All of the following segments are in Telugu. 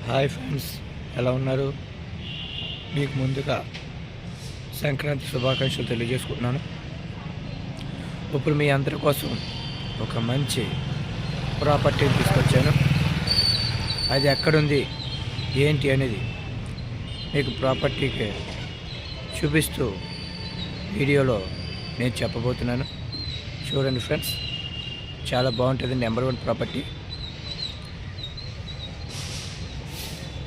హాయ్ ఫ్రెండ్స్, ఎలా ఉన్నారు? మీకు ముందుగా సంక్రాంతి శుభాకాంక్షలు తెలియజేసుకుంటున్నాను. ఇప్పుడు మీ అందరి కోసం ఒక మంచి ప్రాపర్టీని తీసుకొచ్చాను. అది ఎక్కడుంది ఏంటి అనేది మీకు ప్రాపర్టీకి చూపిస్తూ వీడియోలో నేను చెప్పబోతున్నాను. చూడండి ఫ్రెండ్స్, చాలా బాగుంటుంది. Number 1 property.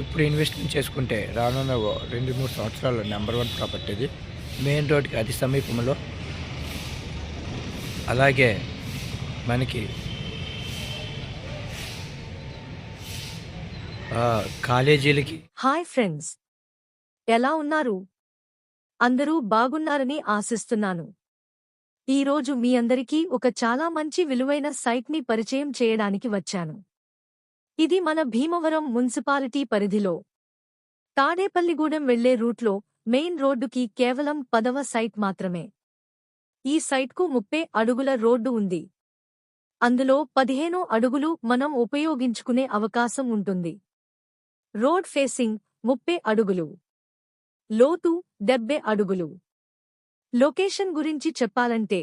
ఇప్పుడు ఇన్వెస్ట్మెంట్ చేసుకుంటే రానున్న 2-3 సంవత్సరాల్లో నెంబర్ 1 ప్రాపర్టీ ఇది. మెయిన్ రోడ్కి అతి సమీపంలో, అలాగే మనకి కాలేజీలకి. హాయ్ ఫ్రెండ్స్, ఎలా ఉన్నారు? అందరూ బాగున్నారని ఆశిస్తున్నాను. ఈరోజు మీ అందరికీ ఒక చాలా మంచి విలువైన సైట్ని పరిచయం చేయడానికి వచ్చాను. ఇది మన భీమవరం మున్సిపాలిటీ పరిధిలో తాడేపల్లిగూడెం వెళ్లే రూట్లో మెయిన్ రోడ్డుకి కేవలం 10వ సైట్ మాత్రమే. ఈ సైట్కు 30 అడుగుల రోడ్డు ఉంది. అందులో 15 అడుగులు మనం ఉపయోగించుకునే అవకాశం ఉంటుంది. రోడ్ ఫేసింగ్ 30 అడుగులు, లోతు 70 అడుగులు. లొకేషన్ గురించి చెప్పాలంటే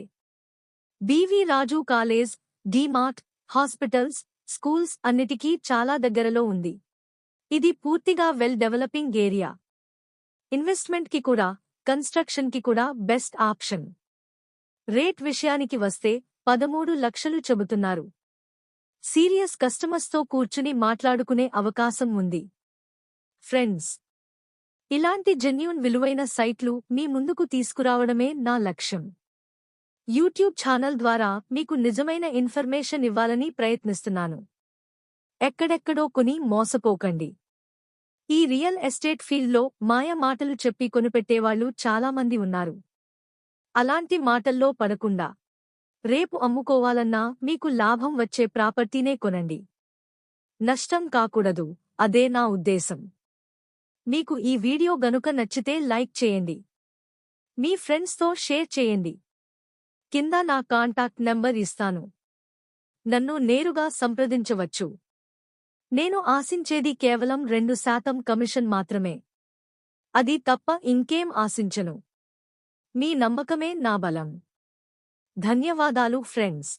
బివి రాజు కాలేజ్, డీమార్ట్, హాస్పిటల్స్, స్కూల్స్ అన్నిటికీ చాలా దగ్గరలో ఉంది. ఇది పూర్తిగా వెల్ డెవలపింగ్ ఏరియా. ఇన్వెస్ట్మెంట్కి కూడా, కన్స్ట్రక్షన్కి కూడా బెస్ట్ ఆప్షన్. రేట్ విషయానికి వస్తే 13 లక్షలు చెబుతున్నారు. సీరియస్ కస్టమర్స్తో కూర్చుని మాట్లాడుకునే అవకాశం ఉంది. ఫ్రెండ్స్, ఇలాంటి జెన్యూన్ విలువైన సైట్లు మీ ముందుకు తీసుకురావడమే నా లక్ష్యం. యూట్యూబ్ ఛానల్ ద్వారా మీకు నిజమైన ఇన్ఫర్మేషన్ ఇవ్వాలని ప్రయత్నిస్తున్నాను. ఎక్కడెక్కడో కొని మోసపోకండి. ఈ రియల్ ఎస్టేట్ ఫీల్డ్లో మాయ మాటలు చెప్పి కొనిపెట్టేవాళ్లు చాలామంది ఉన్నారు. అలాంటి మాటల్లో పడకుండా రేపు అమ్ముకోవాలన్నా మీకు లాభం వచ్చే ప్రాపర్టీనే కొనండి. నష్టం కాకూడదు, అదే నా ఉద్దేశం. మీకు ఈ వీడియో గనుక నచ్చితే లైక్ చేయండి. మీ ఫ్రెండ్స్తో షేర్ చేయండి. కింద నా కాంటాక్ట్ నెంబర్ ఇస్తాను. నన్ను నేరుగా సంప్రదించవచ్చు. నేను ఆశించేది కేవలం 2% కమిషన్ మాత్రమే. అది తప్ప ఇంకేం ఆశించను. మీ నమ్మకమే నా బలం. ధన్యవాదాలు ఫ్రెండ్స్.